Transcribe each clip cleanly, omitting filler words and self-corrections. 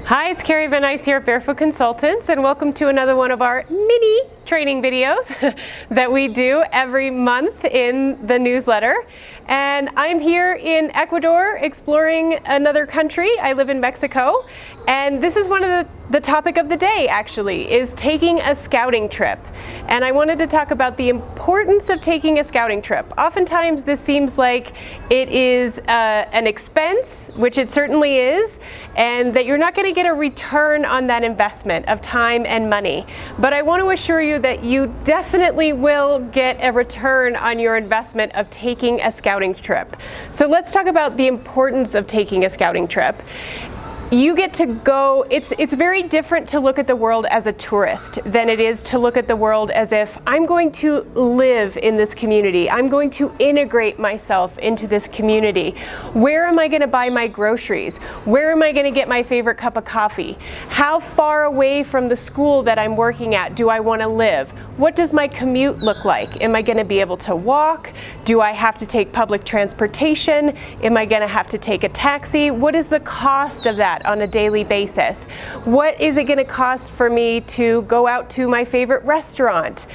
Hi, it's Carrie Van Ice here at Barefoot Consultants, and welcome to another one of our mini training videos that we do every month in the newsletter. And I'm here in Ecuador exploring another country. I live in Mexico, and this is one of the topic of the day actually, is taking a scouting trip. And I wanted to talk about the importance of taking a scouting trip. Oftentimes this seems like it is an expense, which it certainly is, and that you're not going to get a return on that investment of time and money. But I want to assure you that you definitely will get a return on your investment of taking a scouting trip. So let's talk about the importance of taking a scouting trip. You get to go, it's very different to look at the world as a tourist than it is to look at the world as if I'm going to live in this community. I'm going to integrate myself into this community. Where am I going to buy my groceries? Where am I going to get my favorite cup of coffee? How far away from the school that I'm working at do I want to live? What does my commute look like? Am I going to be able to walk? Do I have to take public transportation? Am I going to have to take a taxi? What is the cost of that on a daily basis? What is it going to cost for me to go out to my favorite restaurant?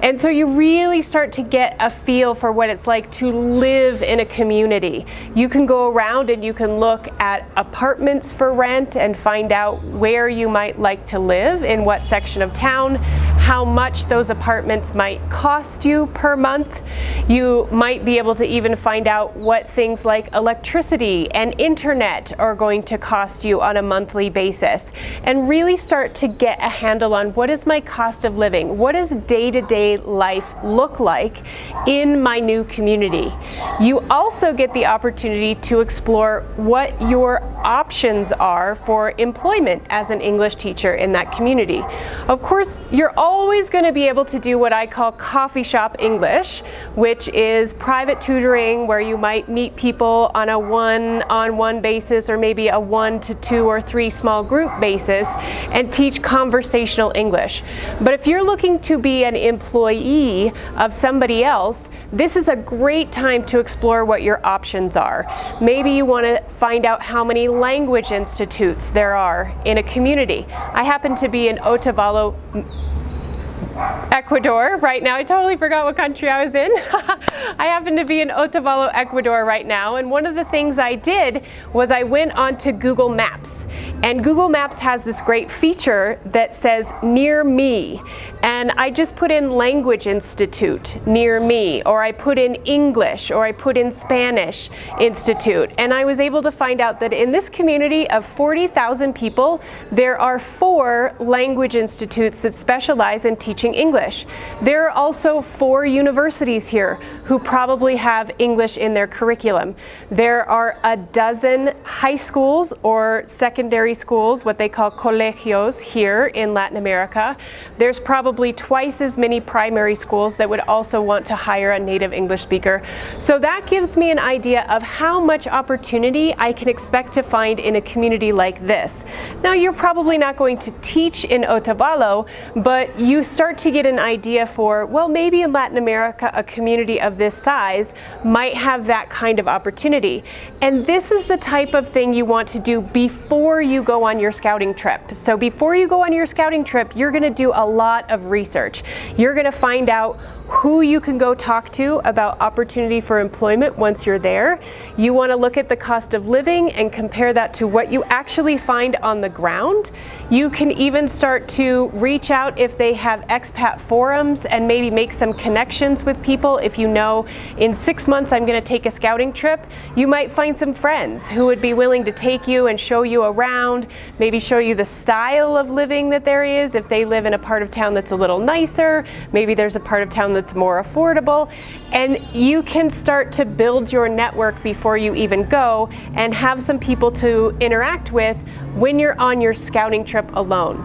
And so you really start to get a feel for what it's like to live in a community. You can go around and you can look at apartments for rent and find out where you might like to live, in what section of town, how much those apartments might cost you per month. You might be able to even find out what things like electricity and internet are going to cost you on a monthly basis, and really start to get a handle on what is my cost of living, what does day-to-day life look like in my new community. You also get the opportunity to explore what your options are for employment as an English teacher in that community. Of course, you're always going to be able to do what I call coffee shop English, which is private tutoring where you might meet people on a one-on-one basis, or maybe a 1 to 2 or 3 small group basis, and teach conversational English. But if you're looking to be an employee of somebody else, this is a great time to explore what your options are. Maybe you want to find out how many language institutes there are in a community. I happen to be in Otavalo, Ecuador right now. I totally forgot what country I was in. I happen to be in Otavalo, Ecuador right now, and one of the things I did was I went onto Google Maps, and Google Maps has this great feature that says near me, and I just put in Language Institute near me, or I put in English, or I put in Spanish Institute, and I was able to find out that in this community of 40,000 people, there are 4 language institutes that specialize in teaching English. There are also 4 universities here who probably have English in their curriculum. There are a dozen high schools or secondary schools, what they call colegios, here in Latin America. There's probably twice as many primary schools that would also want to hire a native English speaker. So that gives me an idea of how much opportunity I can expect to find in a community like this. Now, you're probably not going to teach in Otavalo, but you start to get an idea for, well, maybe in Latin America, a community of this size might have that kind of opportunity. And this is the type of thing you want to do before you go on your scouting trip. So before you go on your scouting trip, you're going to do a lot of research. You're going to find out who you can go talk to about opportunity for employment once you're there. You want to look at the cost of living and compare that to what you actually find on the ground. You can even start to reach out if they have expat forums and maybe make some connections with people. If you know in 6 months I'm going to take a scouting trip, you might find some friends who would be willing to take you and show you around, maybe show you the style of living that there is. If they live in a part of town that's a little nicer, maybe there's a part of town that's more affordable, and you can start to build your network before you even go and have some people to interact with when you're on your scouting trip alone.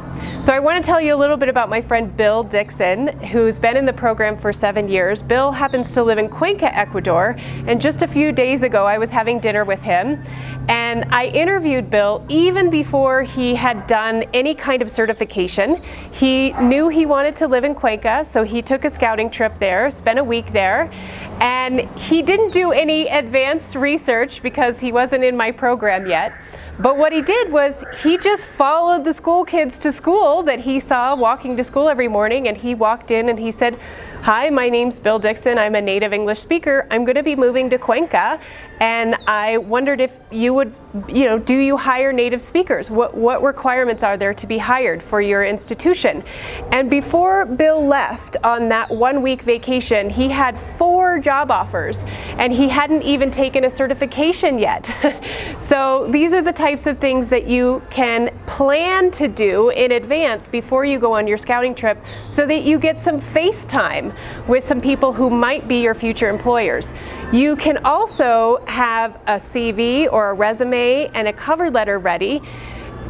So I want to tell you a little bit about my friend Bill Dixon, who's been in the program for 7 years. Bill happens to live in Cuenca, Ecuador, and just a few days ago I was having dinner with him, and I interviewed Bill even before he had done any kind of certification. He knew he wanted to live in Cuenca, so he took a scouting trip there, spent a week there, and he didn't do any advanced research because he wasn't in my program yet. But what he did was he just followed the school kids to school that he saw walking to school every morning, and he walked in and he said, "Hi, my name's Bill Dixon. I'm a native English speaker. I'm going to be moving to Cuenca, and I wondered if you would, do you hire native speakers? What requirements are there to be hired for your institution?" And before Bill left on that 1-week vacation, he had 4 job offers, and he hadn't even taken a certification yet. So these are the types of things that you can plan to do in advance before you go on your scouting trip, so that you get some face time with some people who might be your future employers. You can also have a CV or a resume and a cover letter ready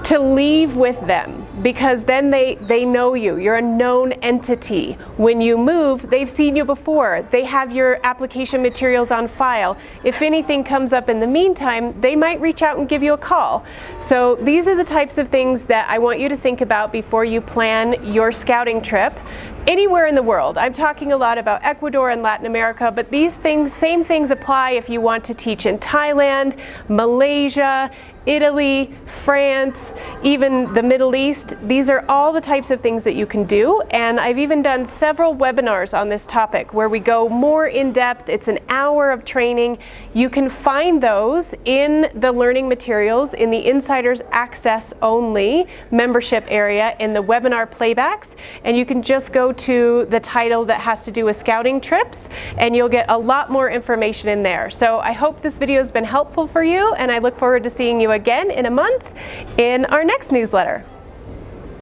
to leave with them, because then they know you. You're a known entity. When you move, they've seen you before. They have your application materials on file. If anything comes up in the meantime, they might reach out and give you a call. So these are the types of things that I want you to think about before you plan your scouting trip anywhere in the world. I'm talking a lot about Ecuador and Latin America, but these same things apply if you want to teach in Thailand, Malaysia, Italy, France, even the Middle East. These are all the types of things that you can do, and I've even done several webinars on this topic where we go more in depth. It's an hour of training. You can find those in the learning materials in the Insiders Access Only membership area in the webinar playbacks, and you can just go to the title that has to do with scouting trips, and you'll get a lot more information in there. So I hope this video has been helpful for you, and I look forward to seeing you again in a month in our next newsletter.